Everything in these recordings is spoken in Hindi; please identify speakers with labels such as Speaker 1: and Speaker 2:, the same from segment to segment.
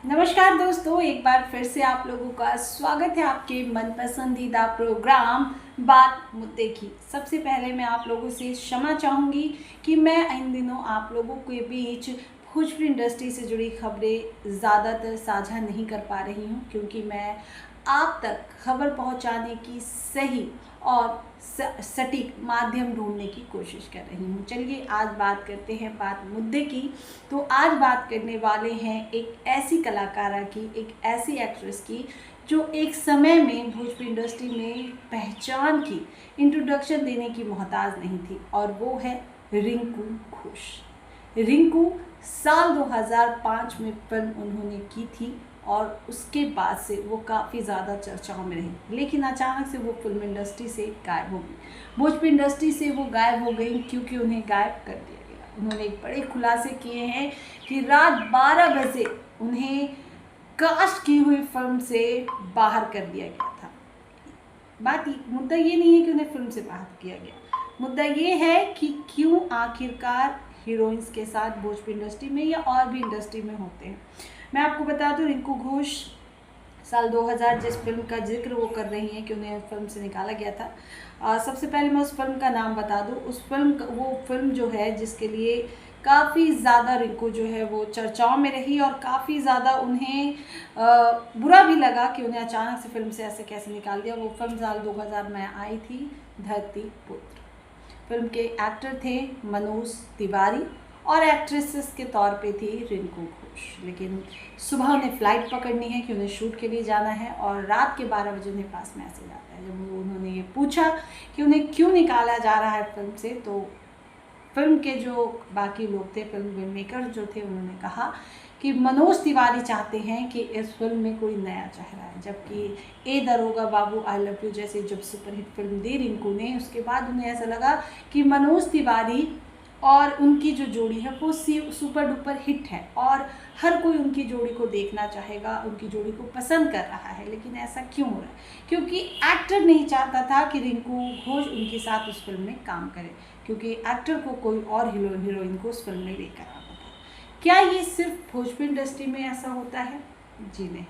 Speaker 1: नमस्कार दोस्तों, एक बार फिर से आप लोगों का स्वागत है आपके मन पसंदीदा प्रोग्राम बात मुद्दे की। सबसे पहले मैं आप लोगों से क्षमा चाहूँगी कि मैं इन दिनों आप लोगों के बीच भोजपुरी इंडस्ट्री से जुड़ी खबरें ज़्यादातर साझा नहीं कर पा रही हूँ, क्योंकि मैं आप तक खबर पहुँचाने की सही और सटीक माध्यम ढूंढने की कोशिश कर रही हूँ। चलिए आज बात करते हैं बात मुद्दे की। तो आज बात करने वाले हैं एक ऐसी कलाकारा की, एक ऐसी एक्ट्रेस की जो एक समय में भोजपुरी इंडस्ट्री में पहचान की, इंट्रोडक्शन देने की मोहताज नहीं थी, और वो है रिंकू घोष। रिंकू साल 2005 में फिल्म उन्होंने की थी और उसके बाद से वो काफ़ी ज़्यादा चर्चाओं में रही, लेकिन अचानक से वो फिल्म इंडस्ट्री से गायब हो गई। भोजपुरी इंडस्ट्री से वो गायब हो गई क्योंकि उन्हें गायब कर दिया गया। उन्होंने एक बड़े खुलासे किए हैं कि रात 12 बजे उन्हें कास्ट की हुई फिल्म से बाहर कर दिया गया था। मुद्दा ये नहीं है कि उन्हें फिल्म से बाहर किया गया, मुद्दा ये है कि क्यों आखिरकार हीरोइंस के साथ भोजपुरी इंडस्ट्री में या और भी इंडस्ट्री में होते हैं। मैं आपको बता दूं, रिंकू घोष साल 2000 जिस फिल्म का जिक्र वो कर रही हैं कि उन्हें फिल्म से निकाला गया था, सबसे पहले मैं उस फिल्म का नाम बता दूं। वो फिल्म जो है जिसके लिए काफ़ी ज़्यादा रिंकू जो है वो चर्चाओं में रही और काफ़ी ज़्यादा उन्हें बुरा भी लगा कि उन्हें अचानक से फिल्म से ऐसे कैसे निकाल दिया। वो फिल्म साल 2000 में आई थी, धरती पुत्र। फिल्म के एक्टर थे मनोज तिवारी और एक्ट्रेसेस के तौर पे थी रिंकू घोष। लेकिन सुबह उन्हें फ़्लाइट पकड़नी है कि उन्हें शूट के लिए जाना है, और रात के 12 बजे उन्हें पास मैसेज आता है। जब उन्होंने ये पूछा कि उन्हें क्यों निकाला जा रहा है फिल्म से, तो फिल्म के जो बाकी लोग थे, फिल्म मेकर जो थे, उन्होंने कहा कि मनोज तिवारी चाहते हैं कि इस फिल्म में कोई नया चेहरा है। जबकि ए दरोगा बाबू, आई लव यू जैसे जब सुपरहिट फिल्म दी रिंकू ने, उसके बाद उन्हें ऐसा लगा कि मनोज तिवारी और उनकी जो जोड़ी है वो सुपर डुपर हिट है और हर कोई उनकी जोड़ी को देखना चाहेगा, उनकी जोड़ी को पसंद कर रहा है। लेकिन ऐसा क्यों हो रहा है? क्योंकि एक्टर नहीं चाहता था कि रिंकू घोष उनके साथ उस फिल्म में काम करे, क्योंकि एक्टर को कोई और हीरोइन को उस फिल्म में लेकर आता था। क्या ये सिर्फ भोजपुरी इंडस्ट्री में ऐसा होता है? जी नहीं,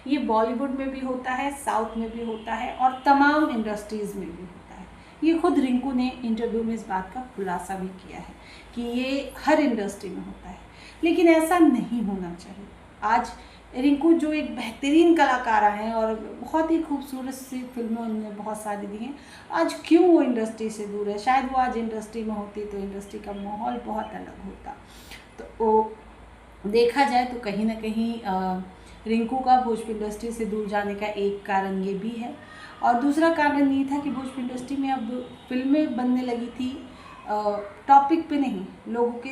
Speaker 1: ये बॉलीवुड में भी होता है, साउथ में भी होता है और तमाम इंडस्ट्रीज़ में भी होता है। ये खुद रिंकू ने इंटरव्यू में इस बात का खुलासा भी किया है कि ये हर इंडस्ट्री में होता है, लेकिन ऐसा नहीं होना चाहिए। आज रिंकू जो एक बेहतरीन कलाकारा हैं और बहुत ही खूबसूरत सी फिल्में उन्होंने बहुत सारी दी हैं, आज क्यों वो इंडस्ट्री से दूर है? शायद वो आज इंडस्ट्री में होती तो इंडस्ट्री का माहौल बहुत अलग होता। तो वो देखा जाए तो कहीं ना कहीं रिंकू का भोजपुरी इंडस्ट्री से दूर जाने का एक कारण ये भी है, और दूसरा कारण ये था कि भोजपुरी इंडस्ट्री में अब फिल्में बनने लगी थी टॉपिक पे नहीं, लोगों के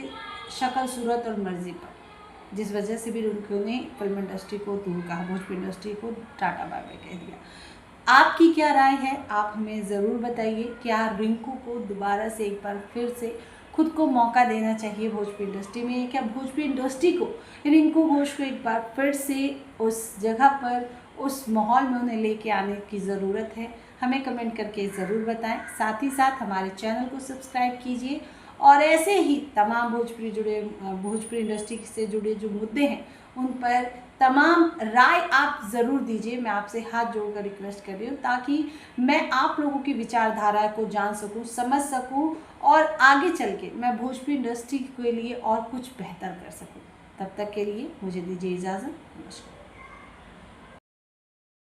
Speaker 1: शक्ल सूरत और मर्जी पर, जिस वजह से भी रिंकू ने फिल्म इंडस्ट्री को दूर कहा, भोजपुरी इंडस्ट्री को टाटा बाय बाय कह दिया। आपकी क्या राय है? आप हमें ज़रूर बताइए। क्या रिंकू को दोबारा से एक बार फिर से खुद को मौका देना चाहिए भोजपुरी इंडस्ट्री में? क्या भोजपुरी इंडस्ट्री को रिंकू घोष को एक बार फिर से उस जगह पर, उस माहौल में उन्हें लेके आने की ज़रूरत है? हमें कमेंट करके ज़रूर बताएं। साथ ही साथ हमारे चैनल को सब्सक्राइब कीजिए और ऐसे ही तमाम भोजपुरी इंडस्ट्री से जुड़े जो मुद्दे हैं उन पर तमाम राय आप ज़रूर दीजिए। मैं आपसे हाथ जोड़कर रिक्वेस्ट कर रही हूँ, ताकि मैं आप लोगों की विचारधारा को जान सकूँ, समझ सकूँ और आगे चल के मैं भोजपुरी इंडस्ट्री के लिए और कुछ बेहतर कर सकूँ। तब तक के लिए मुझे दीजिए इजाज़त। नमस्कार।